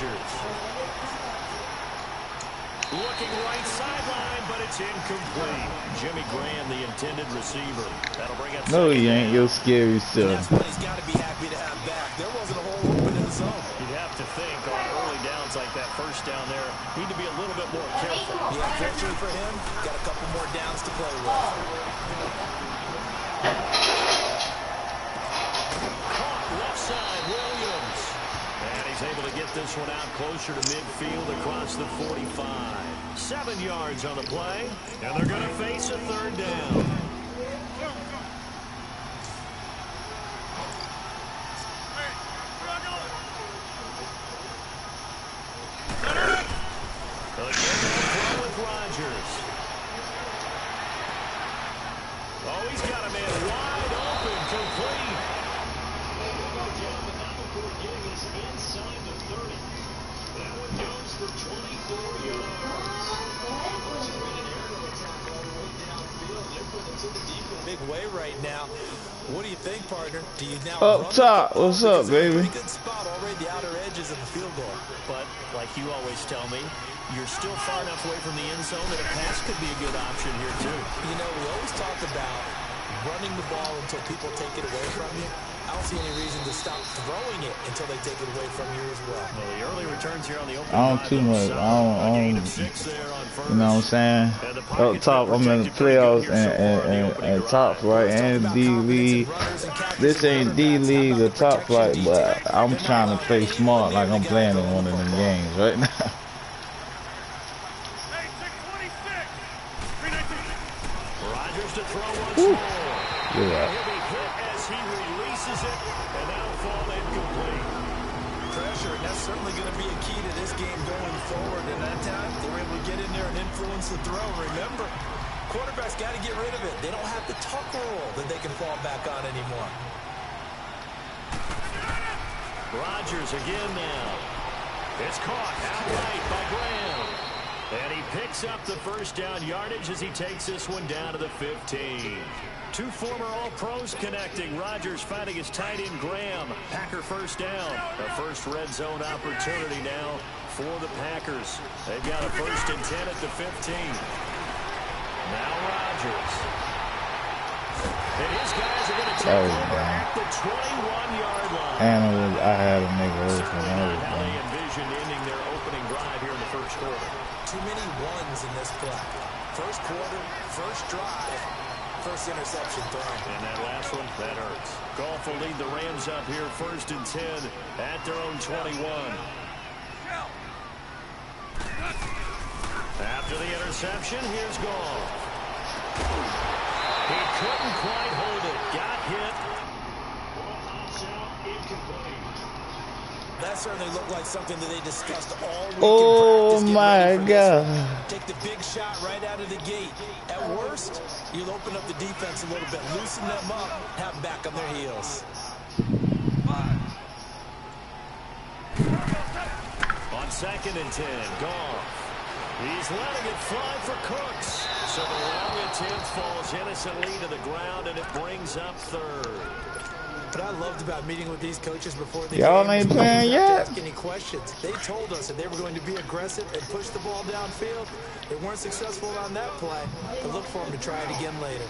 Rodgers. Looking right sideline, but it's incomplete. Jimmy Graham, the intended receiver. That'll bring up. No, he ain't. You're scary stuff. That's what he's got to be happy to have back. There wasn't a hole open in the zone. You'd have to think on early downs like that, first down there, need to be a little bit more careful. Yeah, fortunately for him, got a couple more downs to play with. Caught left side, Williams. And he's able to get this one out closer to midfield across the 45. 7 yards on the play, and they're going to face a third down. Again, with Rodgers. Oh, he's got a man wide open, complete. Inside the 30. That one goes for 24 yards. Big way right now. What do you think, partner? Do you now up top? What's up, baby? Good spot already. The outer edges of the field goal. But like you always tell me, you're still far enough away from the end zone that a pass could be a good option here too. You know, we always talk about running the ball until people take it away from you. I don't see any reason to stop throwing it until they take it away from you as well. Well, the early returns here on the open. I don't too much. I don't. You know what I'm saying? Up top, I'm in the playoffs and top flight and D League. This ain't D League or top flight, but I'm trying to play smart like I'm playing in one of them games right now. Rodgers to throw once more. Yeah. He'll be hit as he releases it, and that'll fall incomplete. Pressure, and that's certainly going to be a key to this game going forward. And that time, they were able to get in there and influence the throw. Remember, quarterbacks got to get rid of it. They don't have the tuck roll that they can fall back on anymore. Rodgers again now. It's caught outright by Graham. And he picks up the first down yardage as he takes this one down to the 15. Two former All-Pros connecting. Rodgers finding his tight end Graham. Packer first down. A first red zone opportunity now for the Packers. They've got a 1st and 10 at the 15. Now Rodgers. And his guys are going to take over at the 21-yard line. And I had a nigga open. How they envisioned ending their opening drive here in the first quarter. Too many ones in this play. First quarter, first drive, first interception thrown. And that last one, that hurts. Goff will lead the Rams up here 1st and 10 at their own 21. After the interception, here's Goff. He couldn't quite hold it. Got hit. That certainly looked like something that they discussed all week. Oh my God. Take the big shot right out of the gate. At worst, you'll open up the defense a little bit, loosen them up, have them back on their heels. On 2nd and 10, Goff. He's letting it fly for Cooks. So the long attempt falls innocently to the ground, and it brings up 3rd. What I loved about meeting with these coaches before the Y'all game ain't was playing yet. ask any questions. They told us that they were going to be aggressive and push the ball downfield. They weren't successful on that play, but look for them to try it again later.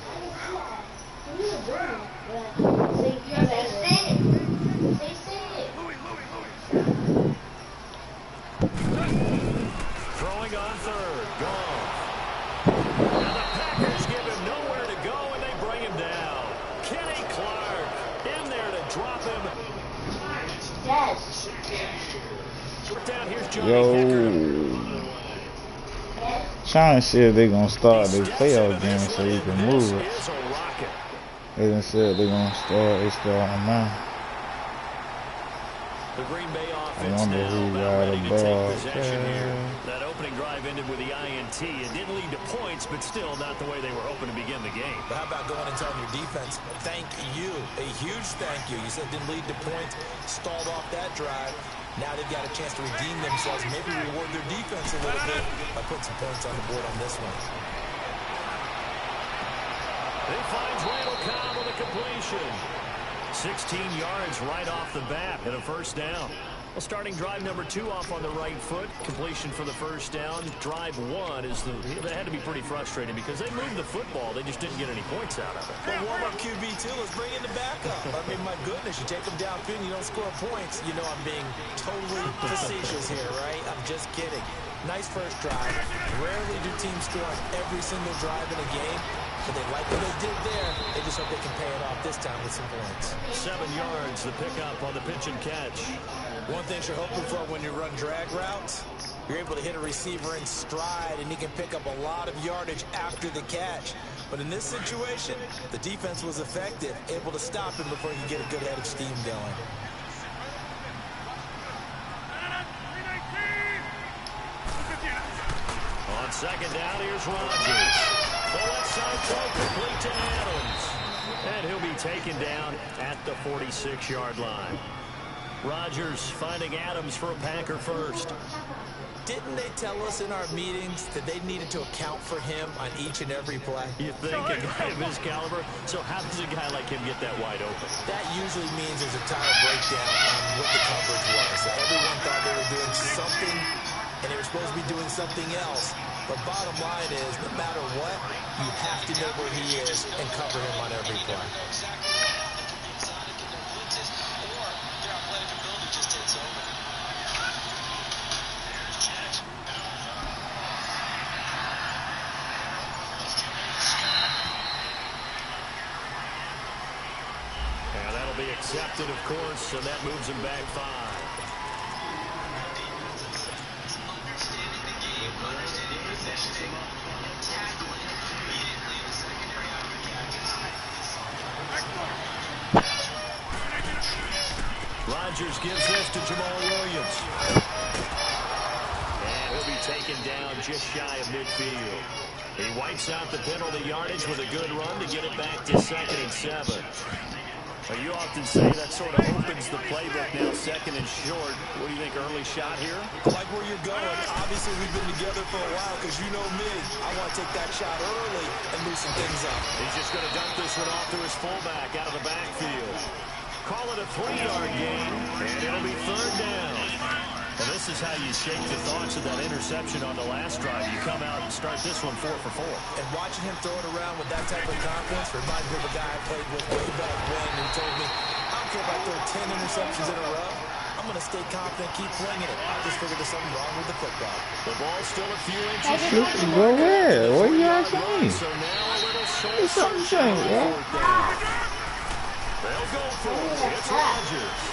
Throwing on 3rd, Goff. And the Packers give him nowhere to go, and they bring him down. Kenny Clark in there to drop him. Down, here's Johnny Trying to see if they're going to start this playoff game so you can move it. They done said they're going to start. They starting now. The Green Bay I offense wonder now who about got ready a to take ball. possession here. That opening drive ended with the INT. It didn't lead to points, but still not the way they were hoping to begin the game. But how about going and telling your defense, thank you, a huge thank you. You said it didn't lead to points, stalled off that drive. Now they've got a chance to redeem themselves, maybe reward their defense a little bit by putting some points on the board on this one. He finds Randall Cobb with a completion. 16 yards right off the bat and a 1st down. Well, starting drive number 2 off on the right foot. Completion for the first down. Drive 1 is they had to be pretty frustrating because they moved the football. They just didn't get any points out of it. Well, warm-up QB, too. Let's bring in the backup. I mean, my goodness, you take them downfield and you don't score points. You know I'm being totally facetious here, right? I'm just kidding. Nice first drive. Rarely do teams score on every single drive in a game. But they like what they did there. They just hope they can pay it off this time with some points. 7 yards, the pickup on the pitch and catch. One thing you're hoping for when you run drag routes, you're able to hit a receiver in stride, and he can pick up a lot of yardage after the catch. But in this situation, the defense was effective, able to stop him before he could get a good head of steam going. On second down, here's Rodgers. The left side throw complete to Adams. And he'll be taken down at the 46-yard line. Rodgers finding Adams for a Packer first. Didn't they tell us in our meetings that they needed to account for him on each and every play? You think a guy of his caliber? So how does a guy like him get that wide open? That usually means there's a total breakdown on what the coverage was. So everyone thought they were doing something, and they were supposed to be doing something else. But bottom line is, no matter what, you have to know where he is and cover him on every play. Accepted, of course, and that moves him back 5. Rodgers gives this to Jamal Williams. And he'll be taken down just shy of midfield. He wipes out the penalty yardage with a good run to get it back to 2nd and 7. You often say that sort of opens the playbook now, 2nd and short. What do you think, early shot here? I like where you're going. Obviously, we've been together for a while because you know me. I want to take that shot early and loosen things up. He's just going to dump this one off to his fullback out of the backfield. Call it a 3-yard gain, and it'll be 3rd down. And this is how you shake the thoughts of that interception on the last drive. You come out and start this one 4 for 4. And watching him throw it around with that type of confidence reminds me of a guy I played with way back when who told me, I don't care if I throw 10 interceptions in a row. I'm going to stay confident, keep playing it. I just figured there's something wrong with the football. The ball's still a few inches short. Go ahead. What are you asking me? So now a little It's something saying, bro. They'll go for it. It's Rodgers.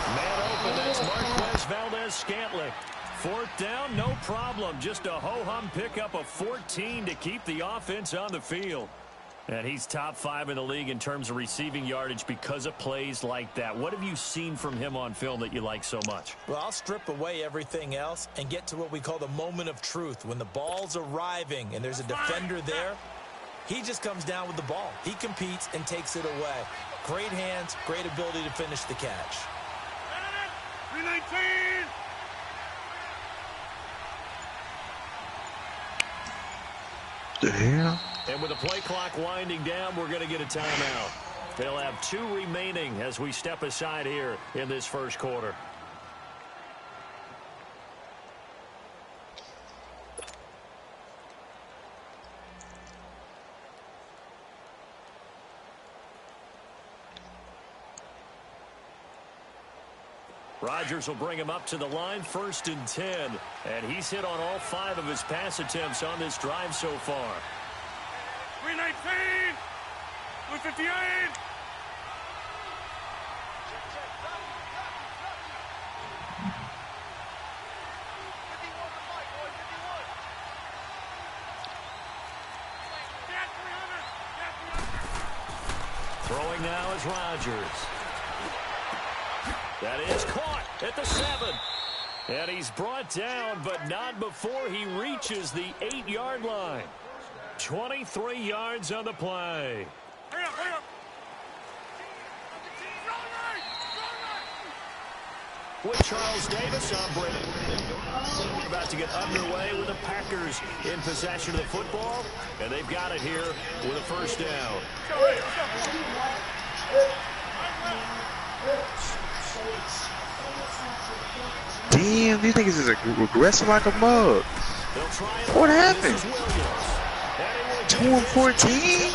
Man open, that's Marquez Valdez-Scantling. 4th down, no problem. Just a ho-hum pickup of 14 to keep the offense on the field. And he's top 5 in the league in terms of receiving yardage because of plays like that. What have you seen from him on film that you like so much? Well, I'll strip away everything else and get to what we call the moment of truth. When the ball's arriving and there's a defender there, he just comes down with the ball. He competes and takes it away. Great hands, great ability to finish the catch. 319! Damn. And with the play clock winding down, we're going to get a timeout. They'll have 2 remaining as we step aside here in this first quarter. Rodgers will bring him up to the line, 1st and 10. And he's hit on all 5 of his pass attempts on this drive so far. 319! 158! Throwing now is Rodgers. That is caught at the 7. And he's brought down, but not before he reaches the 8-yard line. 23 yards on the play. Hurry up, hurry up! With Charles Davis on Britain. We're about to get underway with the Packers in possession of the football. And they've got it here with a 1st down. Damn, these niggas is regressing like a mug. What happened? 2-14?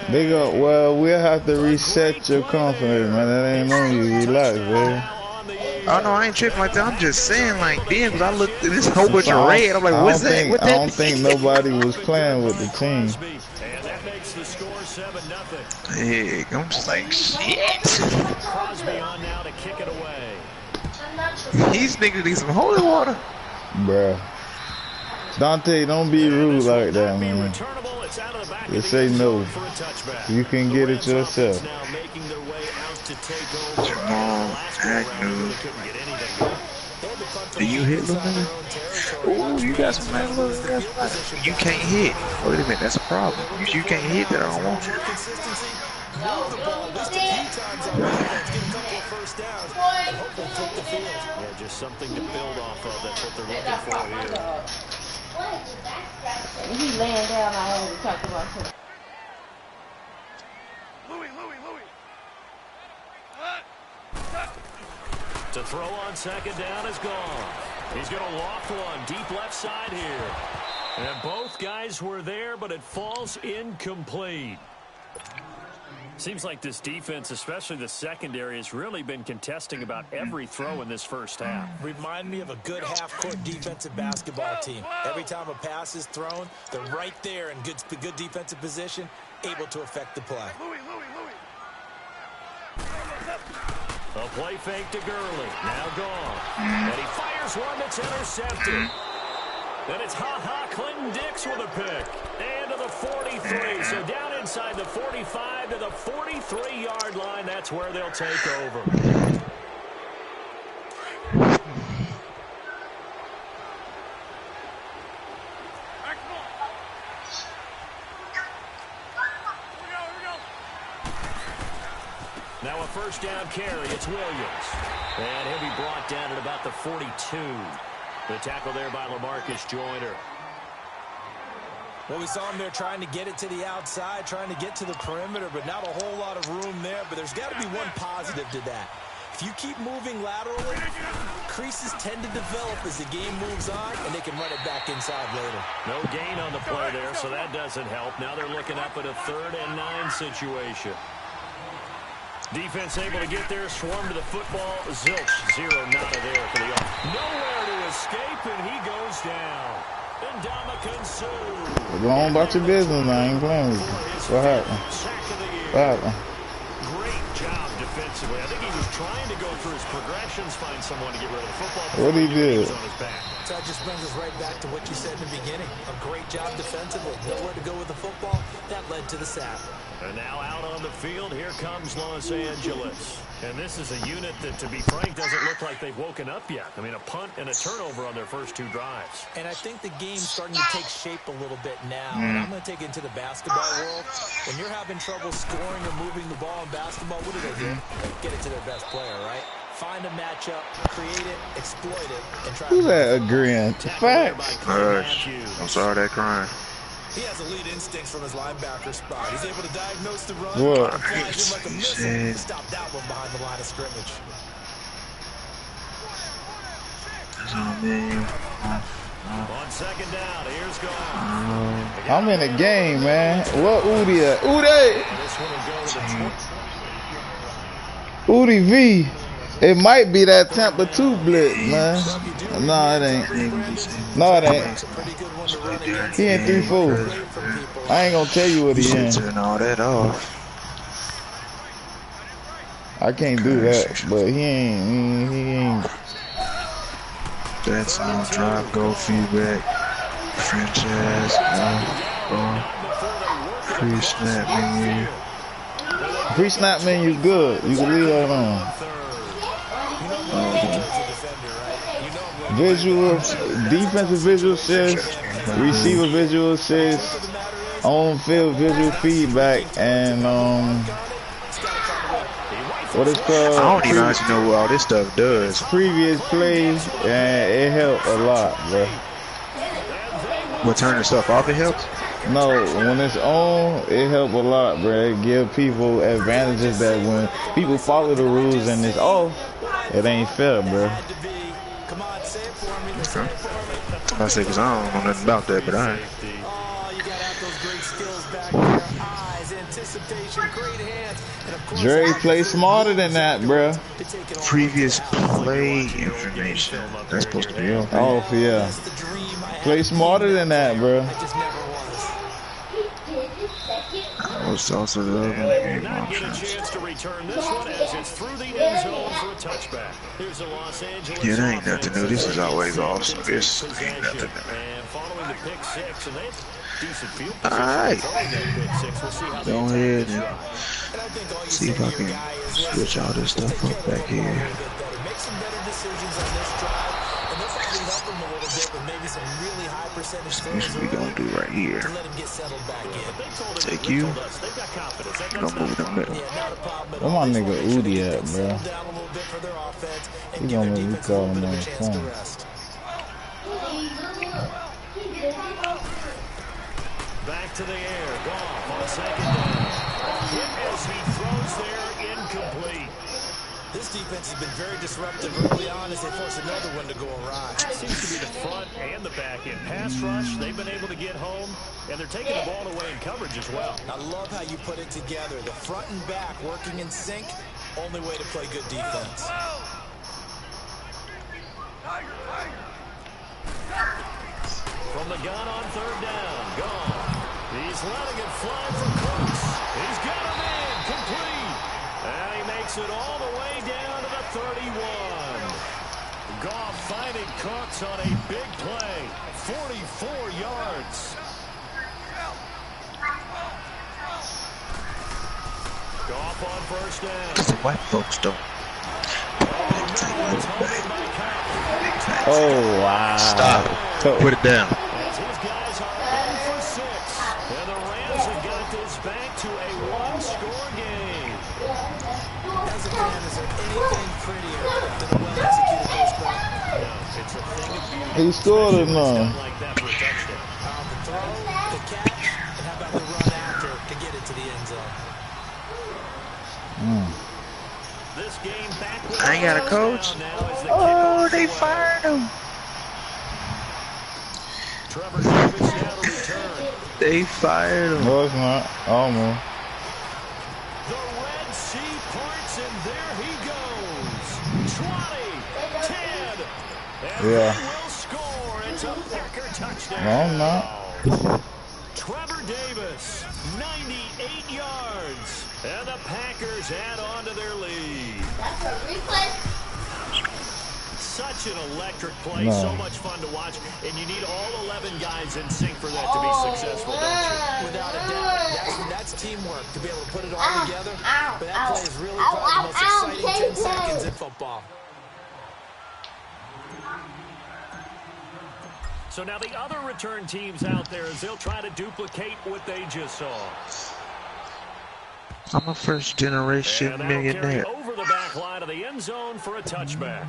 They go, well, we'll have to reset your confidence, man. That ain't on you. Relax, man. Oh no, I ain't tripping like that. I'm just saying, like, damn, because I looked at this whole bunch of red. I'm like, what's that? What I that don't think nobody was playing with the team. Hey, I'm just like, shit. These niggas need some holy water. Bruh. Dante, don't be rude like that, man. Just say no. You can get it yourself. Jamal Agnew. Do you hit, little nigga? Ooh, you got some man, little nigga. You can't hit. Wait a minute, that's a problem. If you can't hit, then I don't want you. Yeah, just something to build off of. That's what they're looking for here. He laying down, I had to talk about him. Louis. To throw on second down is gone. He's going to loft one deep left side here. And both guys were there, but it falls incomplete. Seems like this defense, especially the secondary, has really been contesting about every throw in this first half. Remind me of a good half-court defensive basketball team. Every time a pass is thrown, they're right there in good defensive position, able to affect the play. A play fake to Gurley. Now gone. And he fires one that's intercepted. Then it's Clinton-Dix with a pick. And to the 43. So down inside the 45 to the 43-yard line. That's where they'll take over. Now a first down carry. It's Williams. And he'll be brought down at about the 42. The tackle there by LaMarcus Joyner. Well, we saw him there trying to get it to the outside, trying to get to the perimeter, but not a whole lot of room there. But there's got to be one positive to that. If you keep moving laterally, creases tend to develop as the game moves on, and they can run it back inside later. No gain on the play there, so that doesn't help. Now they're looking up at a 3rd and 9 situation. Defense able to get there, swarm to the football. Zilch, zero, nada there for the off. Nowhere to escape, and he goes down. Ndamukong Suh. Go on about your business, I ain't playing with you. What happened? What happened? Great job defensively. I think he was trying to go through his progressions, find someone to get rid of the football. What he did? So that just brings us right back to what you said in the beginning. A great job defensively. Nowhere to go with the football. That led to the sack. And now out on the field, here comes Los Angeles. And this is a unit that, to be frank, doesn't look like they've woken up yet. I mean, a punt and a turnover on their first 2 drives. And I think the game's starting to take shape a little bit now. And I'm going to take it into the basketball world. When you're having trouble scoring or moving the ball in basketball, what do? Get it to their best player, right? Find a matchup, create it, exploit it, and try. Who's that agreeing? Facts. I'm sorry that crying. He has elite instincts from his linebacker spot. He's able to diagnose the run. What? Applies him like a missile. Stop that one behind the line of scrimmage. On second down, here's gone. I'm in the game, man. What Udi at? Udi! Udi V. It might be that Tampa 2 blitz, man. No, it ain't. No, it ain't. He in 3-4. I ain't gonna tell you what he in. Turn all that off. I can't do that, but he ain't. That's on drive, go, feedback, franchise, pre-snap menu. Pre-snap menu good. You can leave that on. Visual, defensive visual says, receiver visual says, on-field visual feedback, and what it's called? I don't even actually know what all this stuff does. Previous plays, and it helped a lot, bro. What, turning stuff off, it helps? No, when it's on, it help a lot, bro. It give people advantages that when people follow the rules and it's off, it ain't fair, bro. Okay. I say, because I don't know nothing about that, but I. Jerry play smarter than that, bro. Previous play information. That's supposed to be off. Oh, yeah. Play smarter than that, bro. That was also the other game options. Yeah, that ain't nothing new. This is always off, so this ain't nothing new. Alright. Go ahead and see if I can switch all this stuff up back here. That's what we gonna do right here. Take you. Gonna move in the middle. Where my nigga Udi at, bro? He gonna make me call him on the phone. Back to the air. Goff on second down. Hit as he throws there, incomplete. This defense has been very disruptive early on as they force another one to go awry. Seems to be the front and the back end. Pass rush, they've been able to get home, and they're taking the ball away in coverage as well. I love how you put it together. The front and back working in sync, only way to play good defense. From the gun on third down, Goff. He's letting it fly for Cooks. He's got a man, complete. And he makes it all the way down to the 31. Goff finding Cooks on a big play. 44 yards. Goff on first down. Because the white folks don't. Oh, wow. Stop. Put it down. As his guys are 0 for 6. And the Rams have got this back to a one-score game. As a fan, is there anything prettier than a well-executed post play? No, it's a thing of beauty. He scored or no? Like that for a touchdown. The throw, the catch, and how about the run after to get it to the end zone? This game back with I ain't got a coach. Oh, they fired him. Trevor Davis now to return. They fired him. No, it's not. Almost. The Red Sea parts, and there he goes. 20, 10, and Yeah. they will score. It's a Packer touchdown. No, I'm not. Trevor Davis, 98 yards. And the Packers add on to their lead. That's a replay. Such an electric play, No. so much fun to watch, and you need all 11 guys in sync for that to be successful, don't you? Without a doubt. That's teamwork, to be able to put it all together. But that play is really Ow, probably the most ow, exciting 10 ow, seconds in football. So now the other return teams out there, as they'll try to duplicate what they just saw. I'm a first-generation And that'll carry millionaire. over the back line of the end zone for a touchback.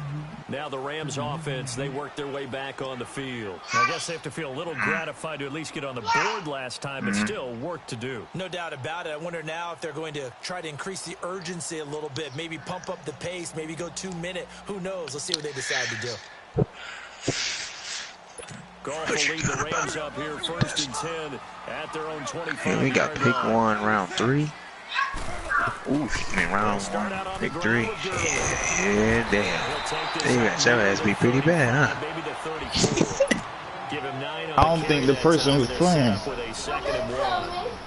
Now the Rams offense, they work their way back on the field. I guess they have to feel a little gratified to at least get on the board last time, but still work to do. No doubt about it. I wonder now if they're going to try to increase the urgency a little bit, maybe pump up the pace, maybe go 2-minute. Who knows? Let's see what they decide to do. Goff will lead the Rams up here first and 10 at their own 25. Yeah, we got pick 1, round 3. Ooh, I mean, round 1, pick 3. Yeah, damn. That has to be pretty bad, huh? I don't think the person was playing.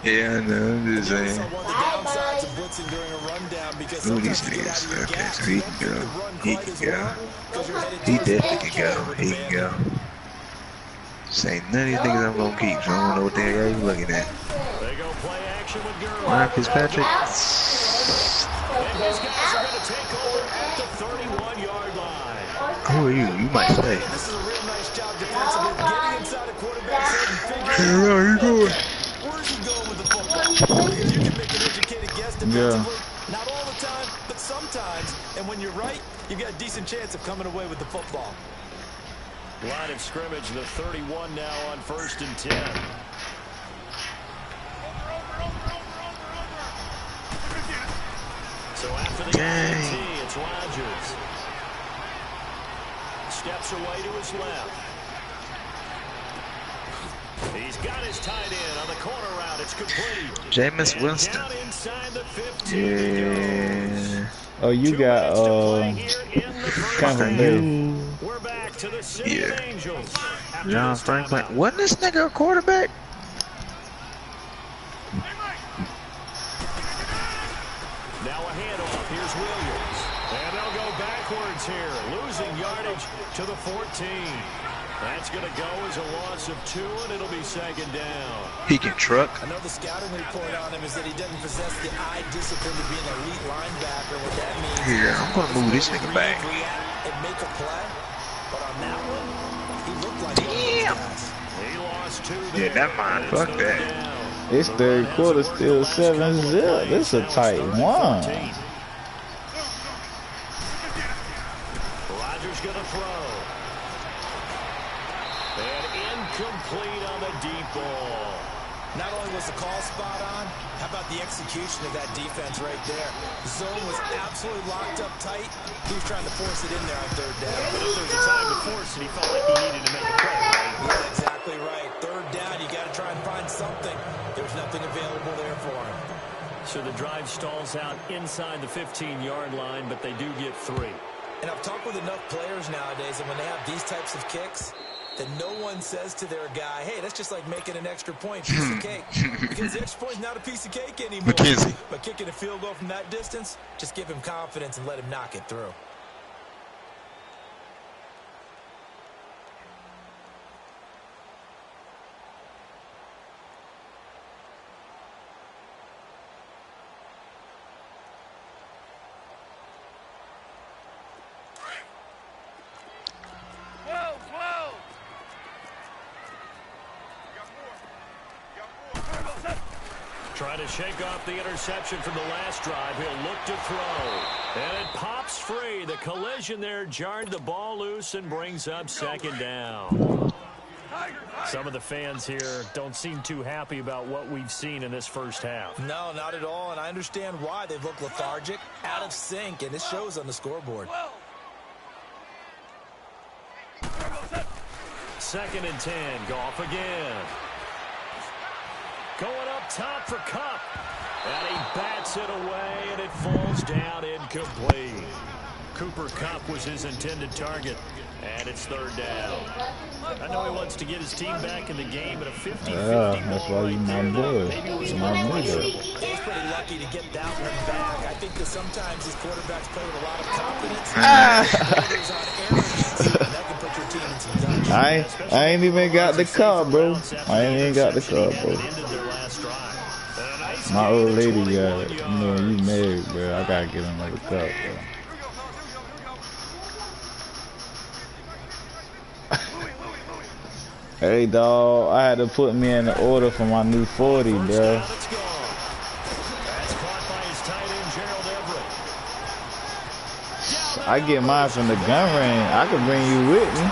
Yeah, I know. I'm just saying. Look at these niggas. Okay, so he can go. He can go. He definitely can go. He can go. Say none of these niggas I'm gonna keep, so I don't know what the hell you looking at. Ryan Fitzpatrick. Who are you? You might say. This is a real nice job defensively, getting inside a quarterback's head and figuring Where are you going? where's he going with the football. If you can make an educated guess defensively, not all the time, but sometimes. And when you're right, you've got a decent chance of coming away with the football. Line of scrimmage, the 31 now on first and 10. for the Dang. INT. It's Rodgers. Steps away to his left. He's got his tight end on the corner route. It's complete. Jameis Winston. Down inside the 15 Yeah. Oh, you got Tampa Bay. We're back to the City of Angels. John Franklin. Wasn't this nigga a quarterback? Now a handoff. Here's Williams. And they'll go backwards here. Losing yardage to the 14. That's going to go as a loss of 2, and it'll be second down. He can truck. Another scouting report on him is that he doesn't possess the eye discipline to be an elite linebacker. What that means Here, I'm going to move this nigga back. and make a play. But on that one, he looked like Damn. He lost 2 there. Yeah, never mind. Fuck that. It's third quarter, still 7-0. This is a tight one. Rodgers going to throw. And incomplete on the deep ball. Not only was the call spot on, how about the execution of that defense right there? The zone was absolutely locked up tight. He was trying to force it in there on third down. But if there was a time to force it, he felt like he needed to make a play, right? Yeah, exactly right. Third down, you got to try and find something. There's nothing available there for him. So the drive stalls out inside the 15-yard line, but they do get 3. And I've talked with enough players nowadays, and when they have these types of kicks, that no one says to their guy, hey, that's just like making an extra point, piece of cake. Because the extra point's not a piece of cake anymore. McKenzie. But kicking a field goal from that distance, just give him confidence and let him knock it through. Trying to shake off the interception from the last drive. He'll look to throw. And it pops free. The collision there jarred the ball loose and brings up second down. Some of the fans here don't seem too happy about what we've seen in this first half. No, not at all, and I understand why. They look lethargic, out of sync, and it shows on the scoreboard. 2nd and 10. Goff again. Going up top for Kupp. And he bats it away, and it falls down incomplete. Cooper Kupp was his intended target, and it's 3rd down. I know he wants to get his team back in the game at a 50-50 that's why you my boy. My nigga. He's pretty lucky to get that one back. I think that sometimes these quarterbacks play with a lot of confidence. That can put your team in some dungeon. I ain't even got the car, bro. I ain't even got the car, bro. My old lady got it. You know, you married, bro. I gotta get another car, bro. Hey, dawg, I had to put me in the order for my new 40, bro. I get mine from the gun range. I can bring you with me.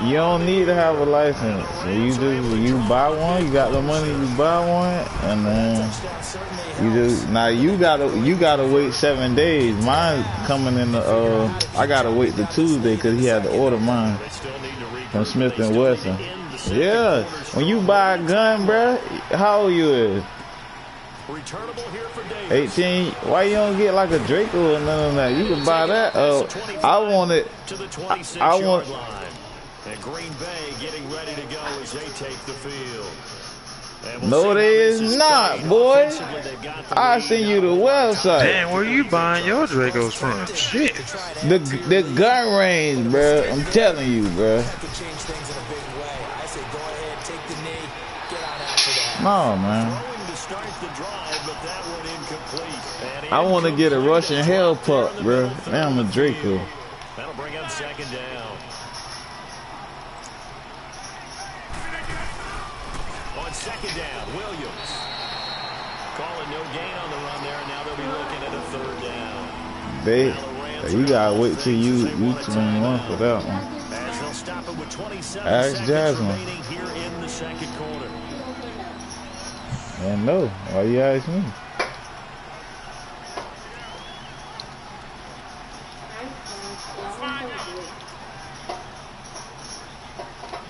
You don't need to have a license. When you buy one, you got the money, you buy one, and then you do. Now you gotta wait 7 days. Mine coming in the I gotta wait the Tuesday because he had to order mine from Smith & Wesson. Yeah, when you buy a gun, bruh, how old you is? 18. Why you don't get like a Draco or none of that? You can buy that. I want it. I want. And Green Bay getting ready to go as they take the field. No, they is not, boy. I send you the website. Damn, where you buying your Dragos from? Shit. The gun range, bro. I'm telling you, bro. No, man. I want to get a Russian hell pup, bro. Now I'm a Draco. That'll bring up 2nd down. On 2nd down, Williams. Calling no gain on the run there, and now they'll be looking at a 3rd down. You gotta wait till you 21 for that one. As they'll stop it with 27 Ask seconds Jasmine. remaining here in the 2nd quarter. And no, why you ask me?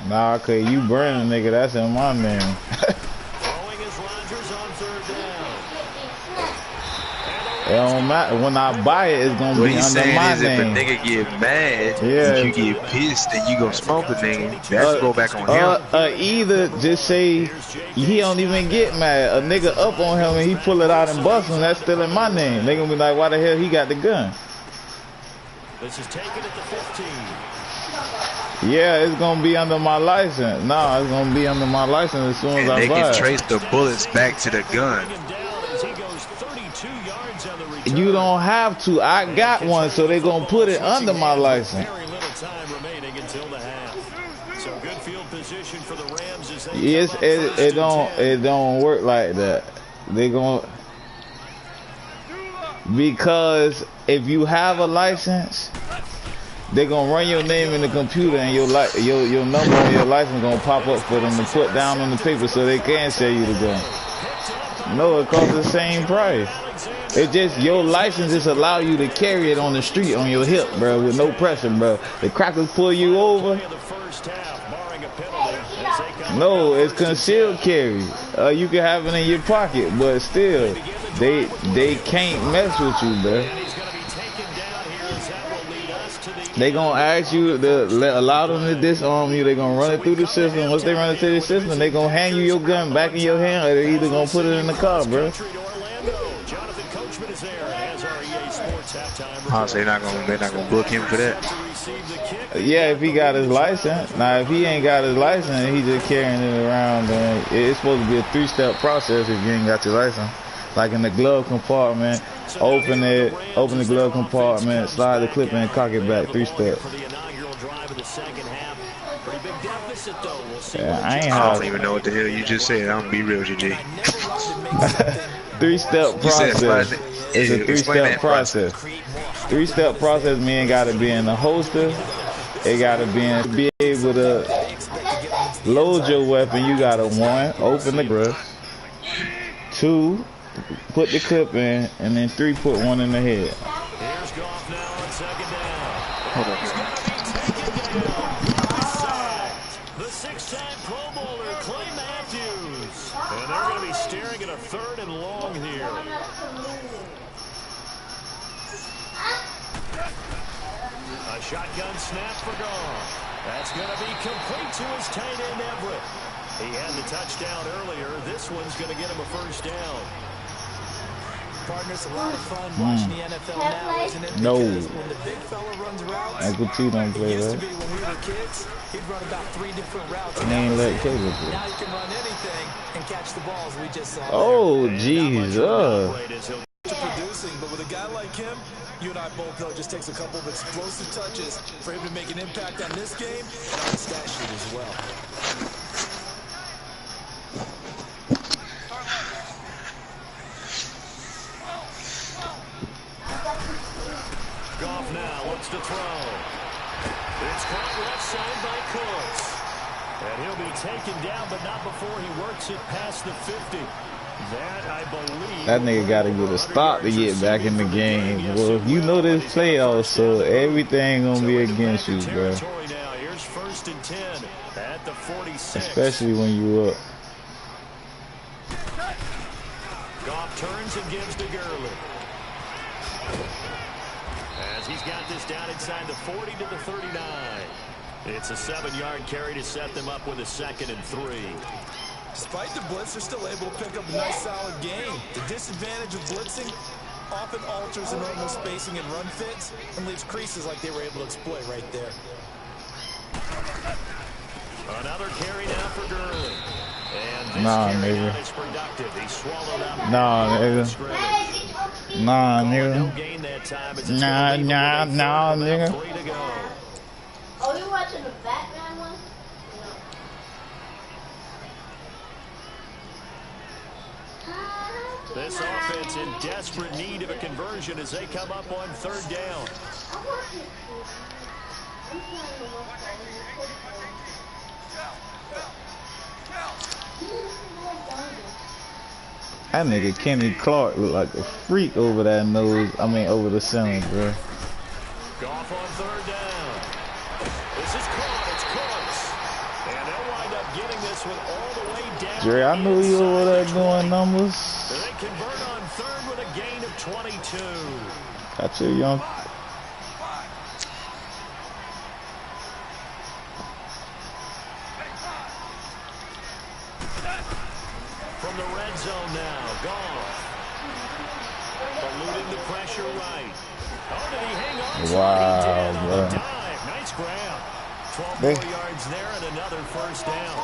Nah, cause you burn a nigga, that's in my name. Throwing is Rodgers on third down. It don't matter. When I buy it, it's gonna What be he's under saying my is if a name. nigga get mad, Yeah. if you get pissed, then you gonna smoke the nigga. That's go back on him. Either just say he don't even get mad. A nigga up on him and he pull it out and bust him, that's still in my name. They gonna be like, why the hell he got the gun? This is taken at the 15. Yeah, it's gonna be under my license. Nah, it's gonna be under my license as soon as And I they buy can it. trace the bullets back to the gun. You don't have to. I got one, so they gonna put it under my license. Very little time remaining until the half. So good field position for the Rams as they Yes, it don't work like that. They gonna, because if you have a license, they gonna run your name in the computer and your number on your license gonna pop up for them to put down on the paper so they can sell you the gun. No, it costs the same price. It just your license just allow you to carry it on the street on your hip, bro, with no pressure, bro. The crackers pull you over. No, it's concealed carry. You can have it in your pocket, but still, they can't mess with you, bro. They gonna ask you to allow them to disarm you. They gonna run it through the system. Once they run it through the system, they gonna hand you your gun back in your hand, or they either gonna put it in the car, bro. So they're not gonna book him for that. Yeah, if he got his license. Now, if he ain't got his license and he just carrying it around, then it's supposed to be a 3-step process if you ain't got your license. Like in the glove compartment, open the glove compartment, slide the clip and cock it back, 3-step. Yeah, I don't even know what the hell you just said. I'm gonna be real, GG. 3-step process. It's a 3-step process. 3-step process means gotta be in the holster. It gotta be able to load your weapon. You gotta 1, open the grip. 2, put the clip in, and then 3, put one in the head. Hold on. The 6-time Pro Bowler, Clay Matthews. And they're going to be staring at a 3rd and long here. A shotgun snap for Goff. That's going to be complete to his tight end, Everett. He had the touchdown earlier. This one's going to get him a 1st down. Partners, a lot of fun watching the NFL now, isn't it? No. Because when the big fella runs routes, Uncle T don't play it used that. to be when we were kids, he'd run about 3 different routes. He ain't let Caleb play. Now you can run anything and catch the balls we just saw. Oh, Jesus. Producing, but with a guy like him, you and I both know it just takes a couple of explosive touches for him to make an impact on this game and on the stat sheet as well. Goff now looks to throw. It's caught left side by Cooks. And he'll be taken down, but not before he works it past the 50. That, I believe... That nigga got to get a stop to get back in the game. Well, you know this playoffs, so everything going to be against you, bro. Now. Here's 1st and 10 at the 46. Especially when you up. Goff turns and gives to Gurley. As he's got this down inside the 40 to the 39. It's a 7-yard carry to set them up with a 2nd and 3. Despite the blitz, they're still able to pick up a nice, solid game. The disadvantage of blitzing often alters the normal spacing and run fits and leaves creases like they were able to exploit right there. Another carry now for Gurley. And this Nah, carry nigga. out is productive. He swallowed up. Nah, nigga. Nah, nigga. No gain that time. It's Nah, nigga. 3 to go. Oh, you watching the Batman one? This offense in desperate need of a conversion as they come up on 3rd down. That nigga Kenny Clark look like a freak over that nose. I mean, over the center, bro. Goff on third down. This is caught. It's close. And they'll wind up getting this one all the way down. Jerry, I knew you over there doing numbers. They convert on third with a gain of 22. Got you, young. From the red zone now, Goff. Eluding the pressure right. Oh, did he hang on? Wow, he did bro. on the dive. Nice grab. 12 more yards there and another first down.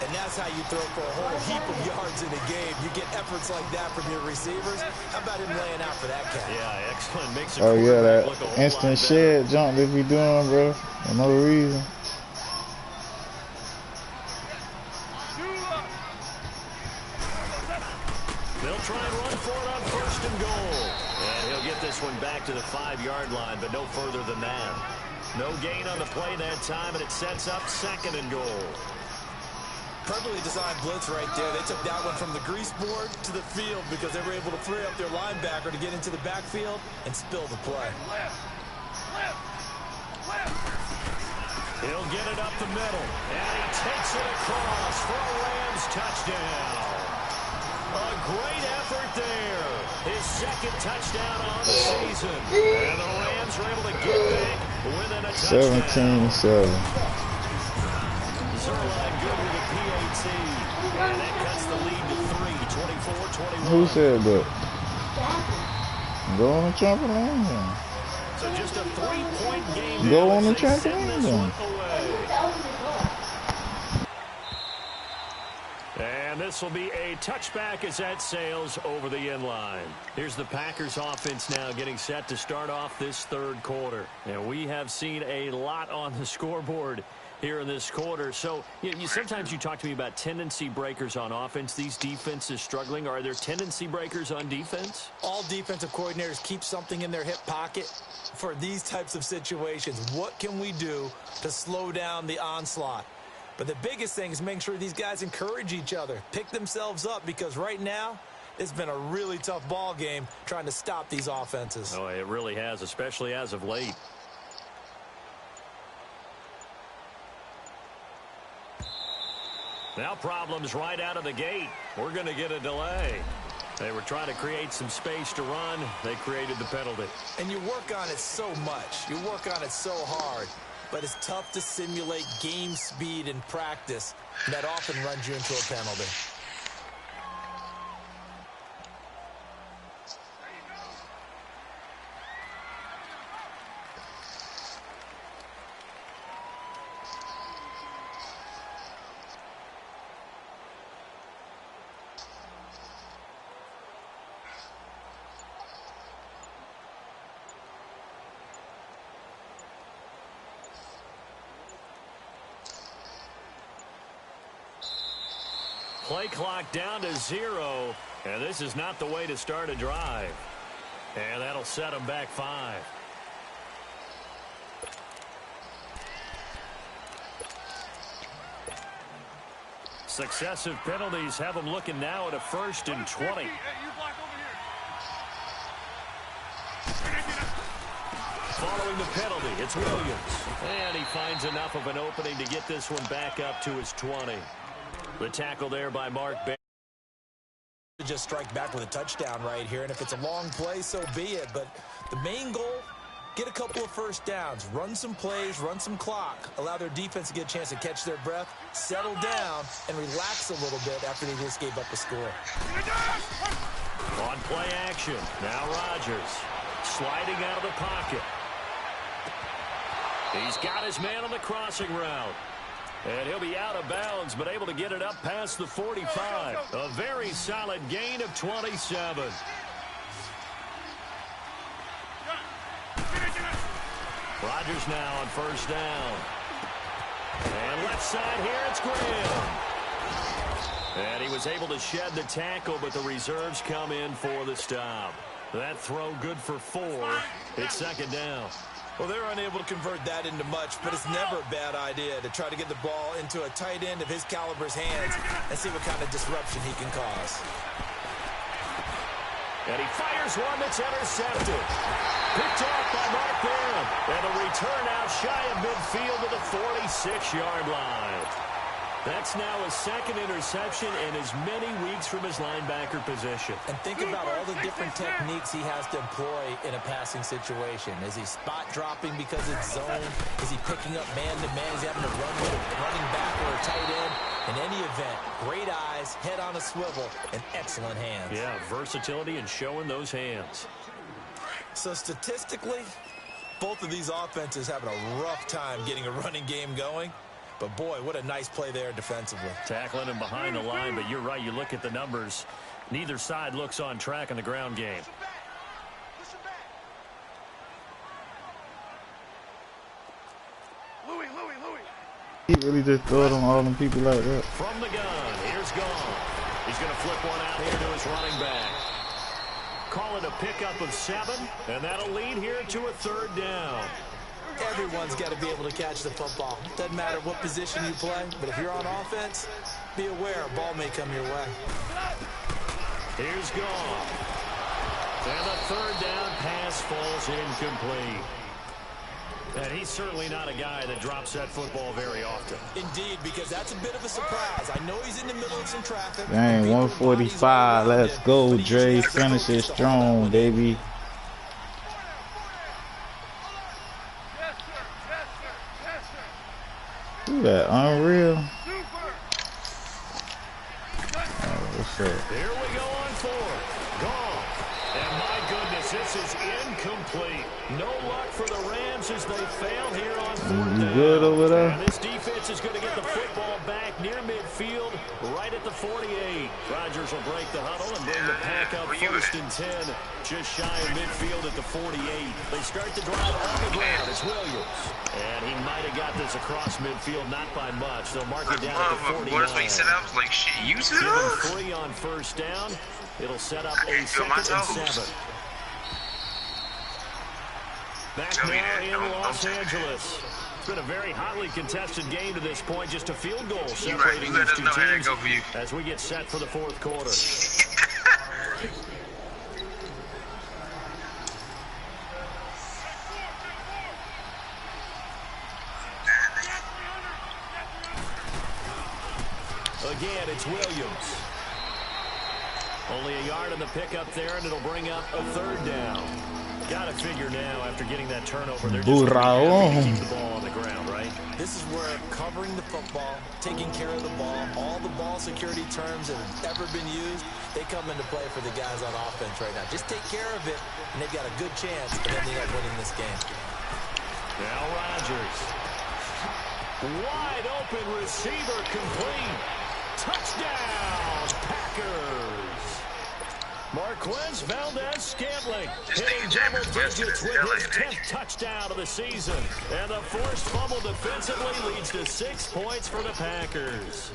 And that's how you throw for a whole heap of yards in a game. You get efforts like that from your receivers. How about him laying out for that cat? Yeah, excellent. Makes a Oh, yeah, that look a whole instant lot shed jump they be doing, bro. For no reason. They'll try and run for it on first and goal. And he'll get this one back to the 5-yard line, but no further than that. No gain on the play that time, and it sets up second and goal. Perfectly designed blitz right there. They took that one from the grease board to the field because they were able to free up their linebacker to get into the backfield and spill the play. He'll get it up the middle, and he takes it across for a Rams touchdown. A great effort there. His second touchdown on the season. And the Rams are able to get back within a touchdown. 17-7. Zerline good with a PAT. And that cuts the lead to 3, 24-21. Who said that? Go on the trampoline then. So just a 3-point game. Go now on the as they send trampoline this then. one away. And this will be a touchback as that sails over the end line. Here's the Packers offense now getting set to start off this third quarter. And we have seen a lot on the scoreboard here in this quarter. So sometimes you talk to me about tendency breakers on offense. These defenses struggling. Are there tendency breakers on defense? All defensive coordinators keep something in their hip pocket for these types of situations. What can we do to slow down the onslaught? But the biggest thing is making sure these guys encourage each other, pick themselves up, because right now it's been a really tough ball game trying to stop these offenses. Oh, it really has, especially as of late. Now problems right out of the gate. We're going to get a delay. They were trying to create some space to run. They created the penalty. And you work on it so much. You work on it so hard. But it's tough to simulate game speed in practice. And that often runs you into a penalty. Play clock down to 0, and this is not the way to start a drive. And that'll set them back 5. Successive penalties have them looking now at a 1st and 20. Following the penalty, it's Williams. And he finds enough of an opening to get this one back up to his 20. The tackle there by Mark Barron. Just strike back with a touchdown right here, and if it's a long play, so be it. But the main goal, get a couple of first downs, run some plays, run some clock, allow their defense to get a chance to catch their breath, settle down, and relax a little bit after they just gave up a score. On play action, now Rodgers sliding out of the pocket. He's got his man on the crossing route. And he'll be out of bounds, but able to get it up past the 45. A very solid gain of 27. Rodgers now on first down. And left side here, it's Graham. And he was able to shed the tackle, but the reserves come in for the stop. That throw good for 4. It's second down. Well, they're unable to convert that into much, but it's never a bad idea to try to get the ball into a tight end of his caliber's hands and see what kind of disruption he can cause. And he fires one that's intercepted. Picked off by Mark Barron. And a return out shy of midfield to the 46-yard line. That's now his second interception in as many weeks from his linebacker position. And think about all the different techniques he has to employ in a passing situation. Is he spot dropping because it's zone? Is he picking up man-to-man? Is he having to run with a running back or a tight end? In any event, great eyes, head on a swivel, and excellent hands. Yeah, versatility and showing those hands. So statistically, both of these offenses having a rough time getting a running game going. But, boy, what a nice play there defensively. Tackling him behind the line, but you're right. You look at the numbers. Neither side looks on track in the ground game. Louis. He really just throw it on all them people like that. From the gun, here's Gone. He's going to flip one out here to his running back. Call it a pickup of 7, and that'll lead here to a 3rd down. Everyone's got to be able to catch the football. Doesn't matter what position you play, but if you're on offense, be aware a ball may come your way. Here's Gone. And the 3rd down pass falls incomplete. And he's certainly not a guy that drops that football very often. Indeed, because that's a bit of a surprise. I know he's in the middle of some traffic. Dang, 145. Let's go, Dre. Finish it strong, baby. Look at that, unreal. Oh, what's up? Here we go on 4th. Gone. And my goodness, this is incomplete. No luck for the Rams as they fail here on 4th down. You good over there? And this defense is going to get the football back near midfield, right at the 48. Rodgers will break the huddle and bring the pack up 1st and 10, just shy of midfield at the 48. They start the drive on the ground. It's Williams. And he might have got this across midfield, not by much. They'll mark it down at the 49. What if he said I was like, shit, use it Give up? him 3 on 1st down. It'll set up a 2nd and 7. Back now in Los Angeles. It's been a very hotly contested game to this point. Just a field goal separating these two teams as we get set for the 4th quarter. Again, it's Williams. Only a yard on the pickup there, and it'll bring up a 3rd down. Got to figure now, after getting that turnover, they're just going to keep the ball on the ground, right? This is where covering the football, taking care of the ball, all the ball security terms that have ever been used, they come into play for the guys on offense right now. Just take care of it, and they've got a good chance of ending up winning this game. Now Rodgers. Wide open receiver complete. Touchdown, Packers. Marquez Valdez-Scantling hitting double digits with his 10th touchdown of the season. And the forced fumble defensively leads to 6 points for the Packers.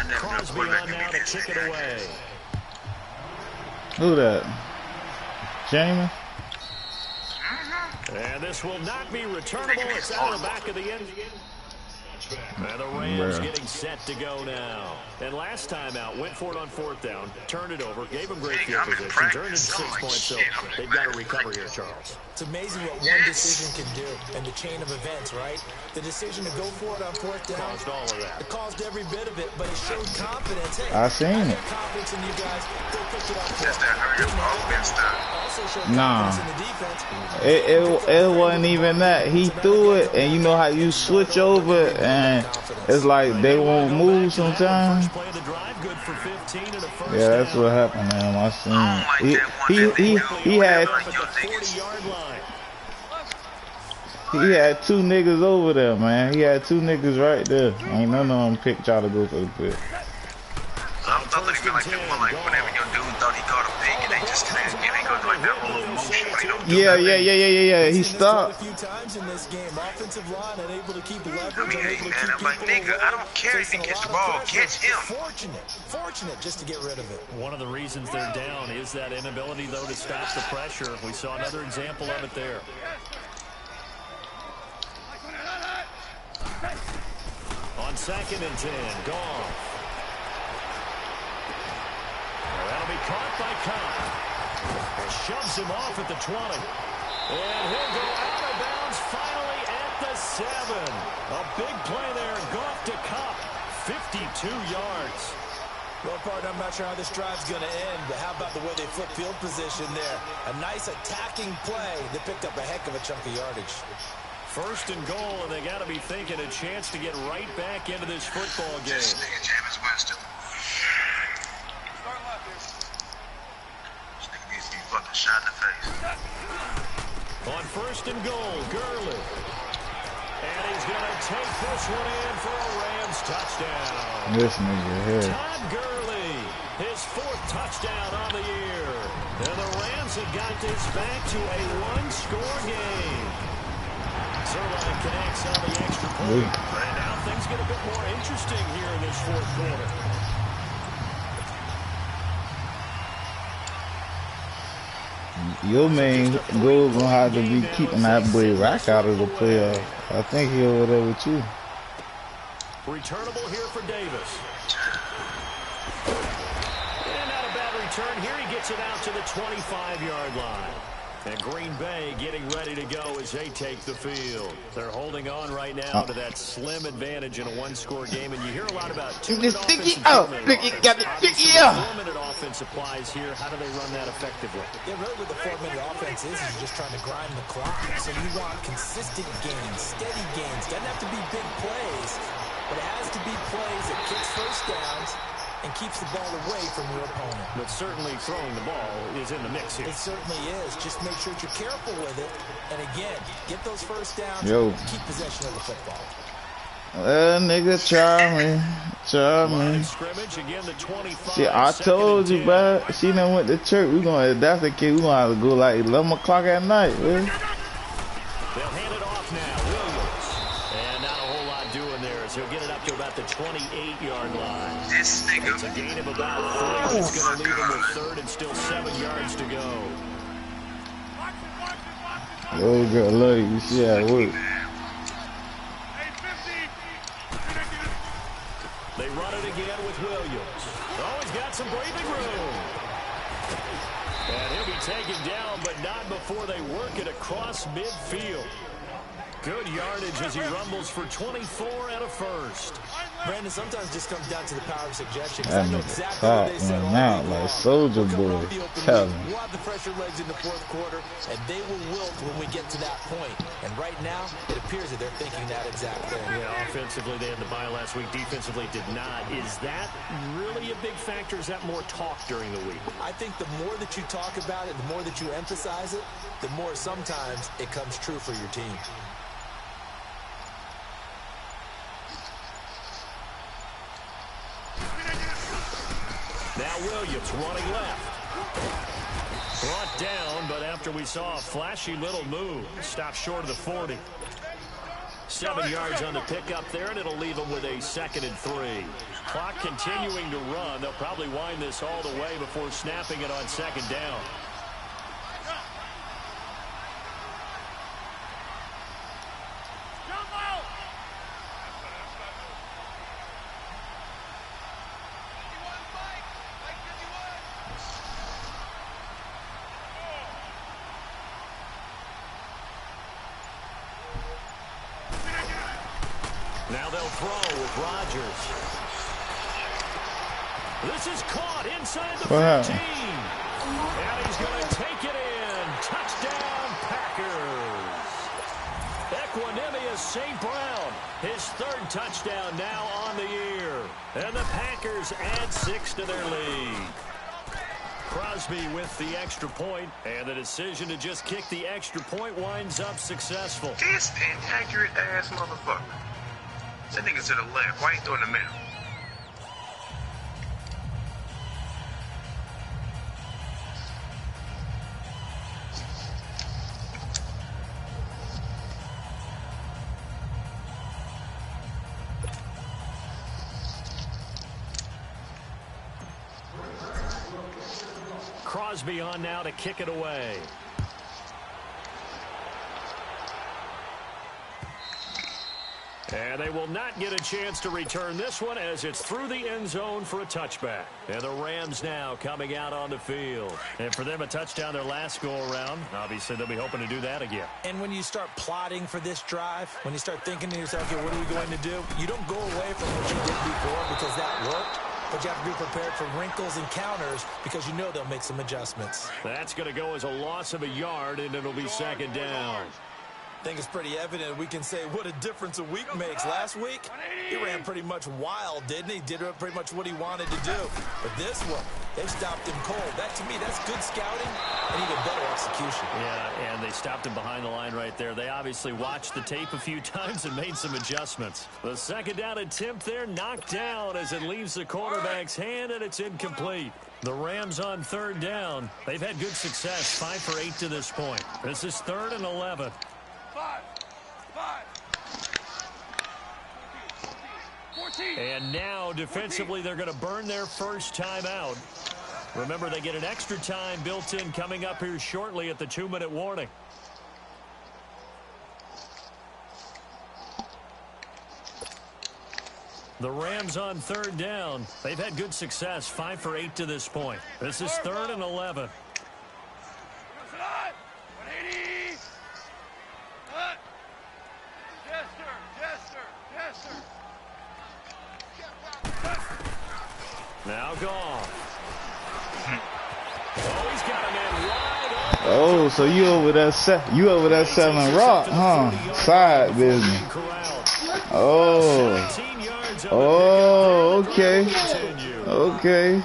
Crosby on now to kick it away. Who that? Jamie? And this will not be returnable. It's out of the back of the end. And the Rams getting set to go now. And last time out, went for it on 4th down, turned it over, gave them great field position, turned into 6 points, so they've got to recover here, Charles. It's amazing what one decision can do in the chain of events, right? The decision to go for it on 4th down. Caused all of that. It caused every bit of it, but it showed confidence. Hey, I seen it. Confidence in you guys. Go pick it up. Just that hurry up offense stuff. Also showed confidence in the defense. It wasn't even that. He threw it, and you know how you switch over, and it's like they won't move sometimes. Yeah, that's what happened, man. I seen it. He had 40-yard line. He had 2 niggas over there, man. He had 2 niggas right there. Ain't none of them pick y'all to go for the pick. I thought that he like that one, like whenever your dude thought he caught a pick and they just kind of they go like that little motion. They don't do Yeah. He stopped. A few times in this game, offensive line unable to keep leverage. I mean, hey, man, I'm like, nigga, I don't care if he gets the ball, catch him. Fortunate just to get rid of it. One of the reasons they're down is that inability, though, to stop the pressure. We saw another example of it there. On 2nd and 10, Goff. by Cobb. And shoves him off at the 20. And he'll go out of bounds finally at the 7. A big play there. Goff to Cobb. 52 yards. Well, partner, I'm not sure how this drive's going to end, but how about the way they flip field position there? A nice attacking play that picked up a heck of a chunk of yardage. First and goal, and they got to be thinking a chance to get right back into this football game. This nigga James Winston. Start left here. This nigga needs to be fucking shot in the face. On first and goal, Gurley. And he's going to take this one in for a Rams touchdown. This nigga here. Todd Gurley, his 4th touchdown on the year. And the Rams have got this back to a 1-score game. Zerline connects on the extra point. And now things get a bit more interesting here in this 4th quarter. Your main goal gonna have to be keeping that boy Rack out of the playoff. I think he over there with you. Returnable here for Davis. And not a bad return here. He gets it out to the 25-yard line. And Green Bay getting ready to go as they take the field. They're holding on right now to that slim advantage in a 1-score game. And you hear a lot about two-minute offense applies here. How do they run that effectively? Yeah, really what the 4-minute offense is you're just trying to grind the clock. So you want consistent gains, steady gains. Doesn't have to be big plays, but it has to be plays that kicks first downs and keeps the ball away from your opponent. But certainly throwing the ball is in the mix here. It certainly is. Just make sure that you're careful with it. And again, get those first downs. Keep possession of the football. Nigga, try me. Scrimmage again, the 25. See, I told you, bro. She done went to church. We gonna, if that's the kid, we gonna have to go like 11 o'clock at night, man. They'll hand it off now. Williams. And not a whole lot doing there as he'll get it up to about the 28-yard line. This nigga. It's a gain of about 3. It's going to leave him with 3rd and still 7 yards to go. Oh, girl, love you. See how it works. They run it again with Williams. Oh, he's got some breathing room. And he'll be taken down, but not before they work it across midfield. Good yardage as he rumbles for 24 and a 1st. Brandon, sometimes just comes down to the power of suggestion. That nigga top man out like Soldier Boy. Tell me. We'll have the pressure legs in the 4th quarter, and they will wilt when we get to that point. And right now, it appears that they're thinking that exact thing. Yeah, offensively, they had the bye last week. Defensively, did not. Is that really a big factor? Is that more talk during the week? I think the more that you talk about it, the more that you emphasize it, the more sometimes it comes true for your team. Now Williams running left. Brought down, but after we saw a flashy little move, stopped short of the 40. 7 yards on the pickup there, and it'll leave them with a 2nd and 3. Clock continuing to run. They'll probably wind this all the way before snapping it on 2nd down. Now they'll throw with Rodgers. This is caught inside the 15. And he's going to take it in. Touchdown, Packers. Equanimous St. Brown, his 3rd touchdown now on the year. And the Packers add 6 to their lead. Crosby with the extra point, and the decision to just kick the extra point winds up successful. This inaccurate ass motherfucker. That nigga to the left. Why ain't throwing the middle? Crosby on now to kick it away. And they will not get a chance to return this one as it's through the end zone for a touchback. And the Rams now coming out on the field. And for them, a touchdown their last go-around. Obviously, they'll be hoping to do that again. And when you start plotting for this drive, when you start thinking to yourself, okay, what are we going to do? You don't go away from what you did before because that worked. But you have to be prepared for wrinkles and counters because you know they'll make some adjustments. That's going to go as a loss of a yard, and it'll be second down. I think it's pretty evident we can say what a difference a week makes. Last week, he ran pretty much wild, didn't he? Did pretty much what he wanted to do. But this one, they stopped him cold. That, to me, that's good scouting and even better execution. Yeah, and they stopped him behind the line right there. They obviously watched the tape a few times and made some adjustments. The second down attempt there knocked down as it leaves the quarterback's hand, and it's incomplete. The Rams on third down. They've had good success, 5 for 8 to this point. This is 3rd and 11. 14. And now, defensively, they're going to burn their first time out. Remember, they get an extra time built in coming up here shortly at the 2-minute warning. The Rams on third down. They've had good success, 5 for 8 to this point. This is 3rd and 11. Now gone. Oh, he's got a man wide open. Oh, so you over there selling rock, huh? Side business. Oh. Oh, okay. Okay.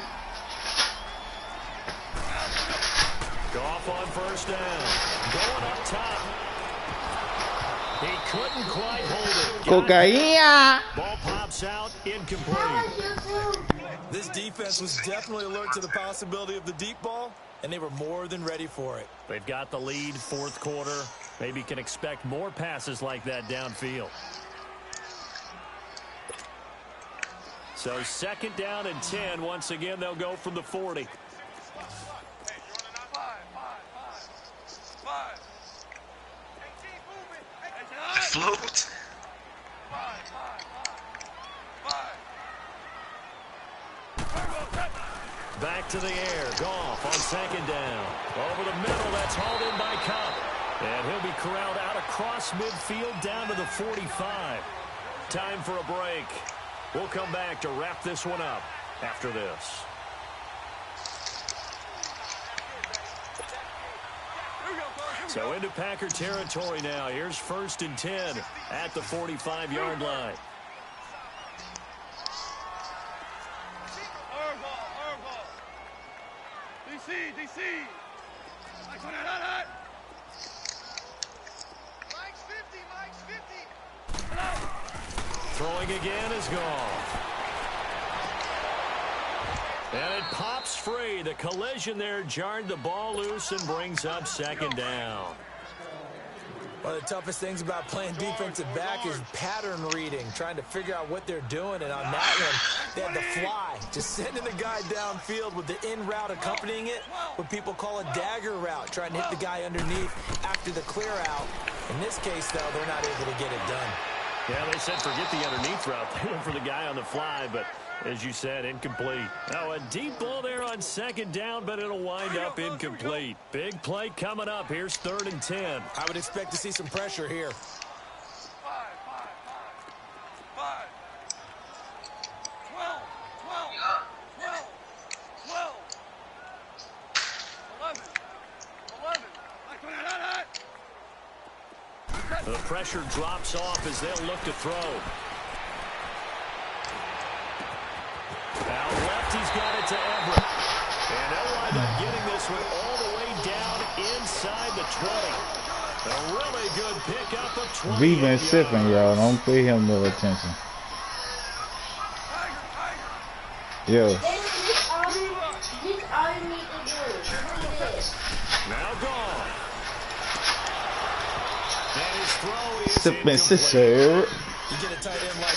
Goff on first down. Going up top. He couldn't quite hold it. Cocaine. Ball pops out, incomplete. This defense was definitely alert to the possibility of the deep ball, and they were more than ready for it. They've got the lead, 4th quarter. Maybe can expect more passes like that downfield. So 2nd down and 10. Once again, they'll go from the 40. Float. Back to the air. Goff on 2nd down. Over the middle. That's hauled in by Cup. And he'll be corralled out across midfield down to the 45. Time for a break. We'll come back to wrap this one up after this. So into Packer territory now. Here's 1st and 10 at the 45-yard line. DC. Mike's 50. Throwing again is gone. And it pops free. The collision there jarred the ball loose and brings up 2nd down. One of the toughest things about playing defensive back is pattern reading, trying to figure out what they're doing. And on that one, they had the fly, just sending the guy downfield with the in route accompanying it, what people call a dagger route, trying to hit the guy underneath after the clear out. In this case, though, they're not able to get it done. Yeah, they said forget the underneath route. They went for the guy on the fly, but as you said, incomplete. Now a deep ball there on 2nd down, but it'll wind up incomplete. Big play coming up. Here's 3rd and 10. I would expect to see some pressure here. 5. 12. 11. The pressure drops off as they'll look to throw. Out left, he's got it to Everett. And they'll wind up getting this one all the way down inside the 20. A really good pickup of 20. We've been sipping, y'all. Don't pay him no attention. Yo. This all you need to do. Look at this. Now gone. And his throw is Sipping incomplete. sister.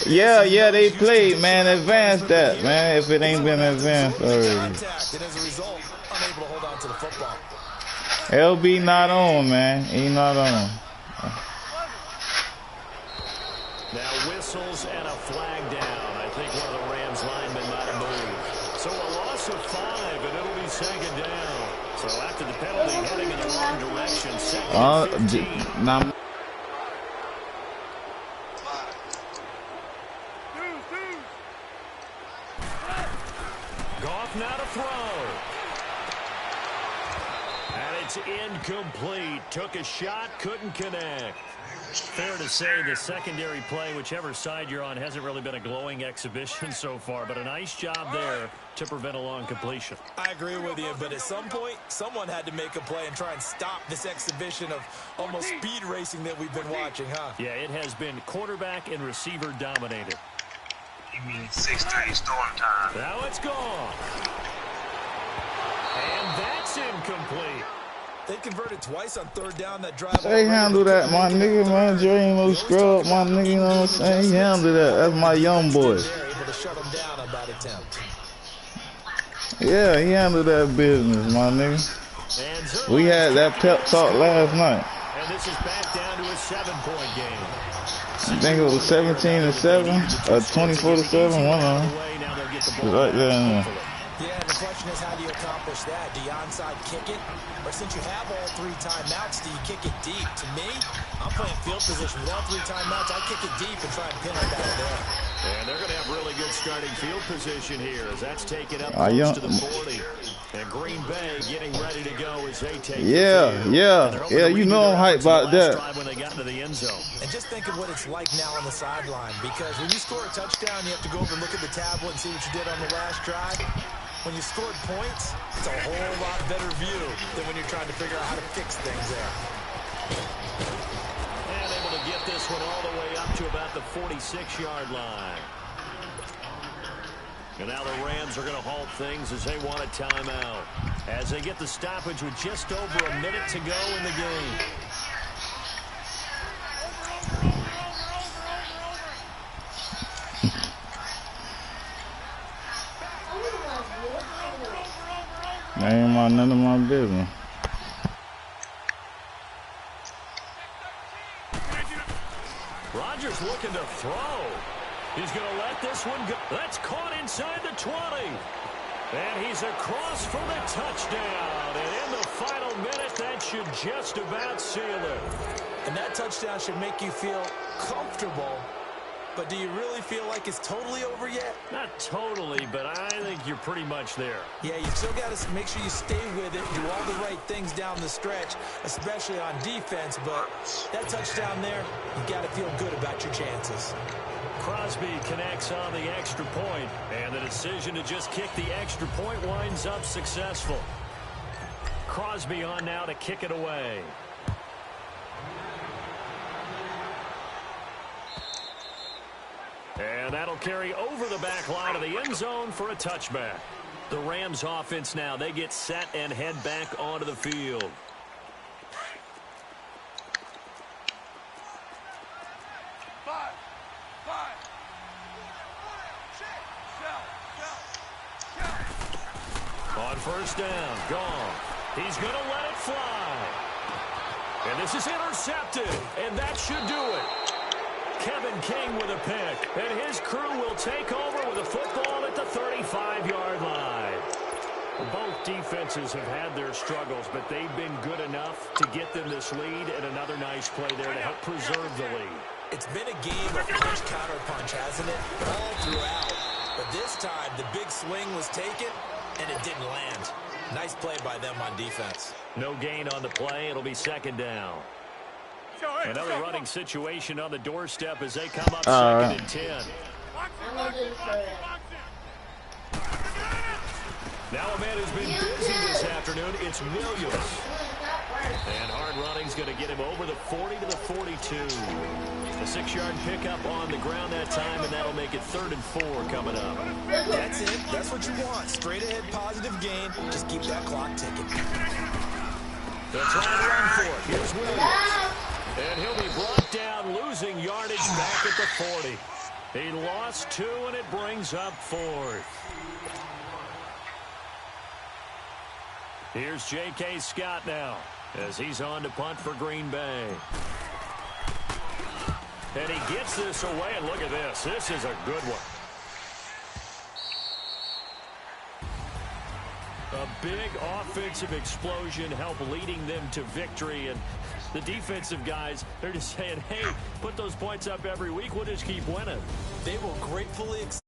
Yeah, they played, man. Advance that, man. If it ain't been advanced already. And as a result, unable to hold on to the football. LB not on, man. He not on. Now whistle. 5, and it'll be second down. So after the penalty, heading in the wrong direction, second and 15. Now. Goff now to throw. And it's incomplete. Took a shot, couldn't connect. Fair to say the secondary play, whichever side you're on, hasn't really been a glowing exhibition so far, but a nice job there to prevent a long completion. I agree with you, but at some point, someone had to make a play and try and stop this exhibition of almost speed racing that we've been watching, huh? Yeah, it has been quarterback and receiver dominated. You mean 16 storm time. Now it's gone. And that's incomplete. They converted twice on third down that drive. Hey, handle that, my nigga, man. Dre ain't no scrub, my nigga, you know what I'm saying? He handle that. That's my young boy. Able to shut him down on that attempt. Yeah, he handled that business, my nigga. We had that pep talk last night. And this is back down to a 7-point game. I think it was 17-7 or 24-7, one of them. Right there. Yeah, the question is, how do you accomplish that? Do you onside kick it? Or since you have all 3 timeouts, do you kick it deep? To me, I'm playing field position. With all 3 timeouts, I kick it deep and try and pin it back there. And they're going to have really good starting field position here as that's taken up close to the 40. And Green Bay getting ready to go as they take Yeah, you know I'm hyped about that. When they got into the end zone. And just think of what it's like now on the sideline, because when you score a touchdown, you have to go over and look at the tablet and see what you did on the last drive. When you scored points, it's a whole lot better view than when you're trying to figure out how to fix things there. And able to get this one all the way up to about the 46-yard line. And now the Rams are going to halt things as they want a timeout. As they get the stoppage with just over a minute to go in the game. That ain't none of my business. Rodgers looking to throw. He's going to let this one go. That's caught inside the 20. And he's across for the touchdown. And in the final minute, that should just about seal it. And that touchdown should make you feel comfortable. But do you really feel like it's totally over yet? Not totally, but I think you're pretty much there. Yeah, you still got to make sure you stay with it, do all the right things down the stretch, especially on defense. But that touchdown there, you got to feel good about your chances. Crosby connects on the extra point, and the decision to just kick the extra point winds up successful. Crosby on now to kick it away. And that'll carry over the back line of the end zone for a touchback. The Rams offense now, they get set and head back onto the field. On first down, gone. He's going to let it fly. And this is intercepted, and that should do it. Kevin King with a pick, and his crew will take over with a football at the 35-yard line. Both defenses have had their struggles, but they've been good enough to get them this lead, and another nice play there to help preserve the lead. It's been a game of punch, counter, punch, hasn't it? All throughout. But this time, the big swing was taken, and it didn't land. Nice play by them on defense. No gain on the play. It'll be second down. Another running situation on the doorstep as they come up second and 10. Now a man who's been busy this afternoon, it's Williams. And hard running's going to get him over the 40 to the 42. A 6-yard pickup on the ground that time, and that'll make it 3rd and 4 coming up. That's it. That's what you want. Straight ahead, positive gain. Just keep that clock ticking. They'll try to run for it. Here's Williams. And he'll be brought down, losing yardage back at the 40. He lost 2, and it brings up 4th. Here's J.K. Scott now as he's on to punt for Green Bay. And he gets this away, and look at this. This is a good one. A big offensive explosion helped leading them to victory. And the defensive guys, they're just saying, hey, put those points up every week. We'll just keep winning. They will gratefully accept